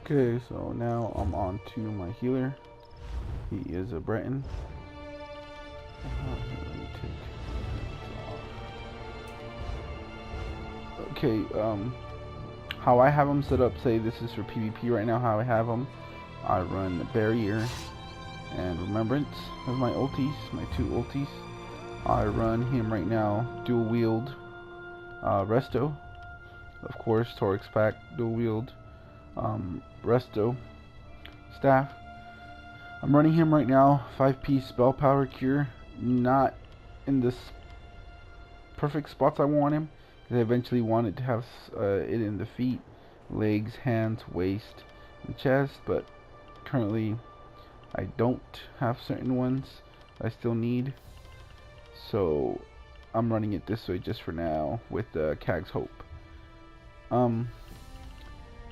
Okay, so now I'm on to my healer. He is a Breton. Let me take this off. Okay, how I have them set up, say this is for PvP right now, how I have them, I run Barrier and Remembrance as my ultis, my two ultis. I run him right now, dual wield, Resto, of course, Torix Pack, dual wield, Resto, staff. I'm running him right now, 5-piece spell power cure, not in the perfect spots I want him, because I eventually wanted to have it in the feet, legs, hands, waist, and chest, but currently I don't have certain ones I still need, so I'm running it this way just for now with Kag's Hope.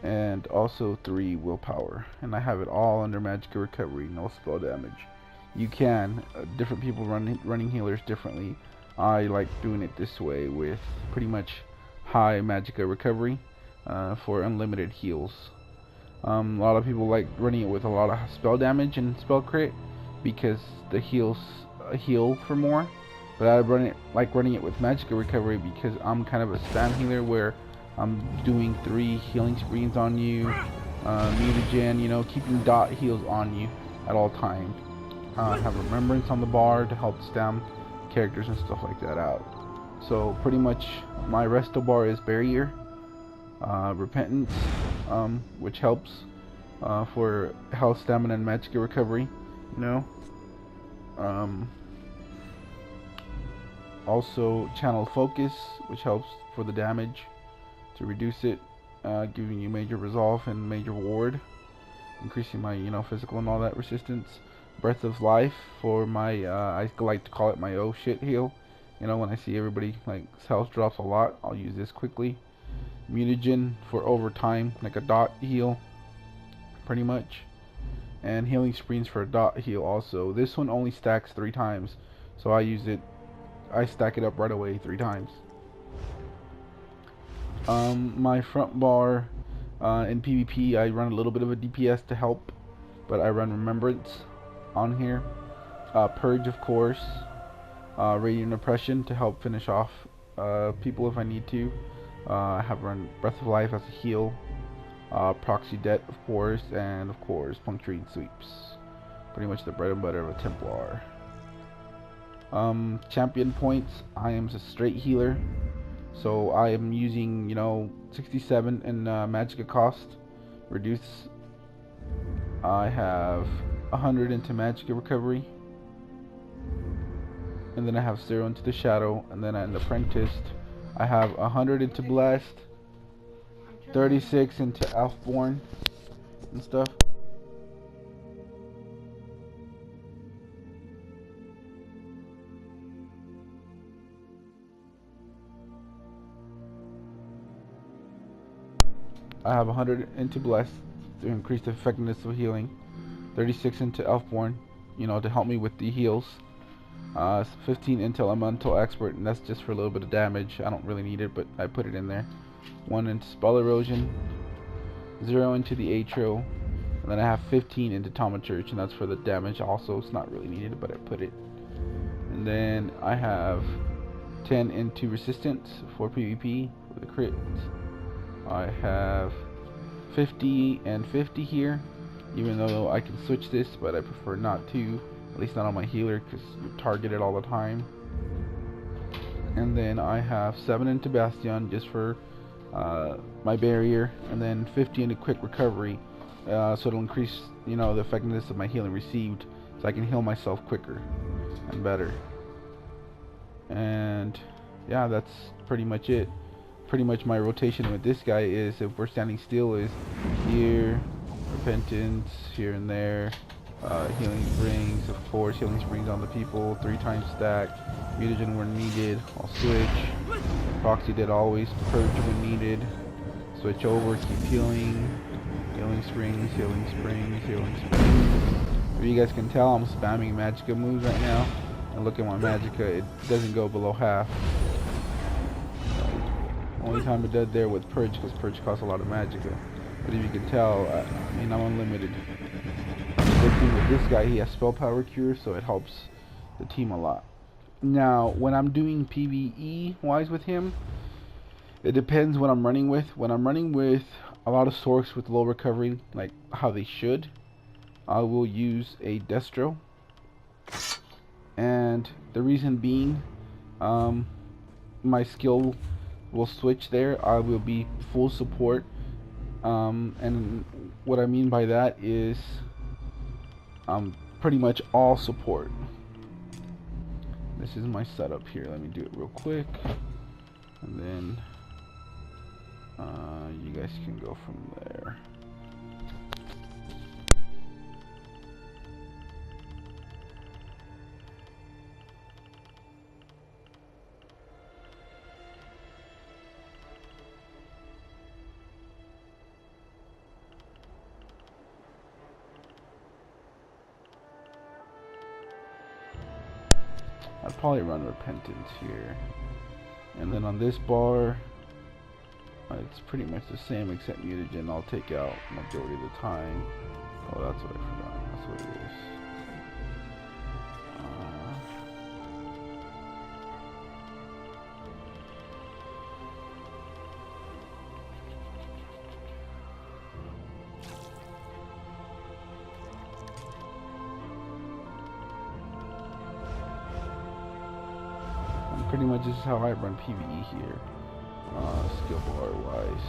And also 3 willpower, and I have it all under magic recovery, no spell damage. You can, different people running healers differently. I like doing it this way with pretty much high magicka recovery for unlimited heals. A lot of people like running it with a lot of spell damage and spell crit because the heals heal for more, but I like running it with magicka recovery because I'm kind of a spam healer where I'm doing 3 healing screens on you, mutagen, you know, keeping dot heals on you at all times. I have Remembrance on the bar to help stam characters and stuff like that out. So pretty much my resto bar is Barrier, Repentance, which helps for health, stamina, and magicka recovery, you know. Also Channel Focus, which helps for the damage to reduce it, giving you major resolve and major ward, increasing my physical and all that resistance. Breath of Life for my I like to call it my oh shit heal. You know, when I see everybody like health drops a lot, I'll use this quickly. Mutagen for overtime, like a dot heal, pretty much. And Healing Screens for a dot heal also. This one only stacks 3 times, so I stack it up right away 3 times. My front bar in PvP, I run a little bit of a DPS to help, but I run Remembrance on here. Purge, of course. Radiant Oppression to help finish off people if I need to. I have run Breath of Life as a heal. Proxy Debt, of course, and of course Puncturing Sweeps. Pretty much the bread and butter of a Templar. Champion points, I am a straight healer. So I am using, 67 in magicka cost. Reduce. I have 100 into magicka recovery. And then I have 0 into the shadow. And then in the apprenticed, I have 100 into blessed, 36 into elfborn and stuff. I have 100 into Blessed to increase the effectiveness of healing. 36 into Elfborn, to help me with the heals. 15 into Elemental Expert, and that's just for a little bit of damage. I don't really need it, but I put it in there. 1 into Spell Erosion. 0 into the Atro. And then I have 15 into Thaumaturge, and that's for the damage also. It's not really needed, but I put it. And then I have 10 into Resistance for PvP, for the crit. I have 50 and 50 here, even though I can switch this, but I prefer not to, at least not on my healer, because you're targeted all the time. And then I have 7 into Bastion just for my barrier, and then 50 into quick recovery, so it'll increase the effectiveness of my healing received, so I can heal myself quicker and better. And yeah, that's pretty much it. Pretty much my rotation with this guy is, if we're standing still, is here, Repentance, here and there, Healing Springs, of course, Healing Springs on the people, 3 times stacked, mutagen when needed, I'll switch, Proxy Debt always, Purge when needed, switch over, keep healing, Healing Springs, Healing Springs, Healing Springs. If you guys can tell, I'm spamming magicka moves right now, and look at my magicka, it doesn't go below half. Only time it did there with Purge, because Purge costs a lot of magicka. But if you can tell, I mean, I'm unlimited. The good thing with this guy, he has spell power cure, so it helps the team a lot. Now, when I'm doing PvE wise with him, it depends what I'm running with. When I'm running with a lot of Sorks with low recovery, like how they should, I will use a Destro. And the reason being, my skill will switch there. I will be full support. And what I mean by that is pretty much all support. This is my setup here. Let me do it real quick. And then you guys can go from there. I'd probably run Repentance here. And then on this bar, it's pretty much the same except mutagen I'll take out majority of the time. Oh, that's what I forgot. That's what it is. And pretty much this is how I run PvE here. Skill bar wise,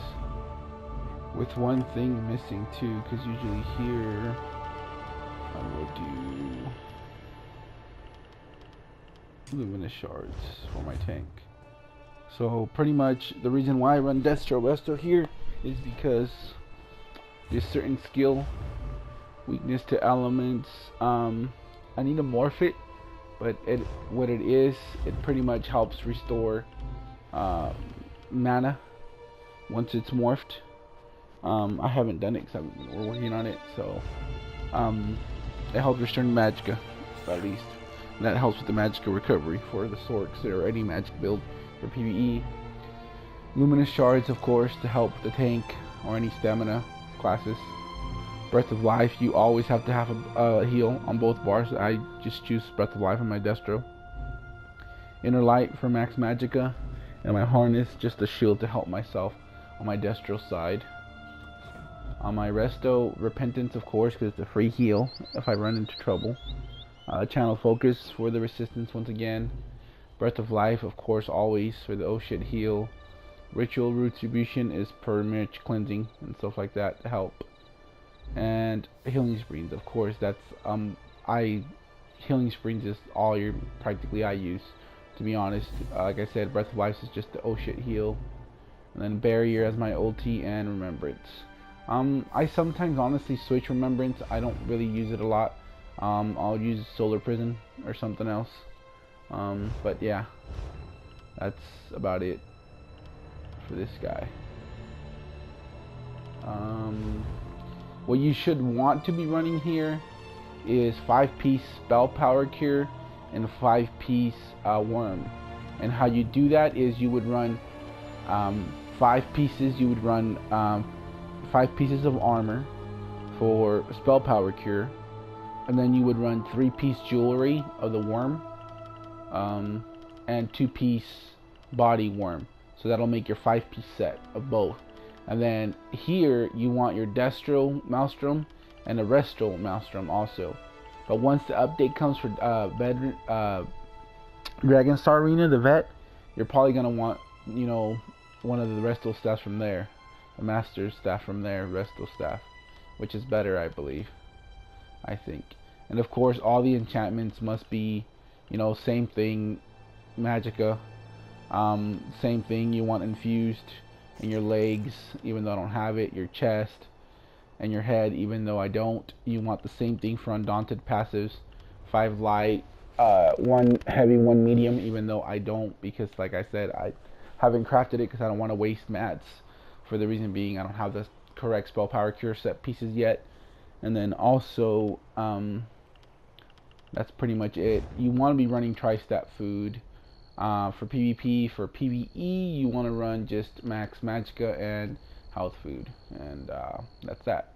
with one thing missing too, because usually here I will do luminous shards for my tank. So pretty much the reason why I run Destro here is because there's certain skill weakness to elements. I need to morph it, but what it is, it pretty much helps restore mana once it's morphed. I haven't done it because we're working on it, so it helps restore magicka at least, and that helps with the magicka recovery for the Sorks or any magic build for PvE. Luminous shards, of course, to help the tank or any stamina classes. Breath of life, you always have to have a heal on both bars. I just choose Breath of life on my Destro. Inner light for max magicka. And my harness, just a shield to help myself on my Destro side. On my Resto, Repentance, of course, because it's a free heal if I run into trouble. Channel Focus for the resistance once again. Breath of Life, of course, always for the oh shit heal. Ritual Retribution is per much cleansing and stuff like that to help. And Healing Springs, of course, that's Healing Springs is all practically I use. To be honest, like I said, Breath of Life is just the oh shit heal, and then Barrier as my ulti and Remembrance. I sometimes honestly switch Remembrance. I don't really use it a lot. I'll use Solar Prison or something else. But yeah, that's about it for this guy. What you should want to be running here is 5-piece spell power cure and 5-piece worm. And how you do that is you would run 5 pieces. You would run 5 pieces of armor for spell power cure, and then you would run 3-piece jewelry of the worm, and 2-piece body worm. So that'll make your 5-piece set of both. And then here you want your Destro Maelstrom and a Resto Maelstrom also. But once the update comes for Dragon Star Arena, the vet, you're probably gonna want, you know, one of the Resto staffs from there, the Master's staff from there, Resto staff, which is better, I believe. I think. And of course, all the enchantments must be, you know, same thing, magicka. Same thing. You want infused in your legs, even though I don't have it. Your chest and your head, even though I don't. You want the same thing for undaunted passives. 5 light, 1 heavy, 1 medium, even though I don't, because like I said, I haven't crafted it because I don't want to waste mats. For the reason being, I don't have the correct spell power cure set pieces yet. And then also, that's pretty much it. You want to be running tri-stat food. For PvP, for PvE, you want to run just max magicka and health food, and that's that.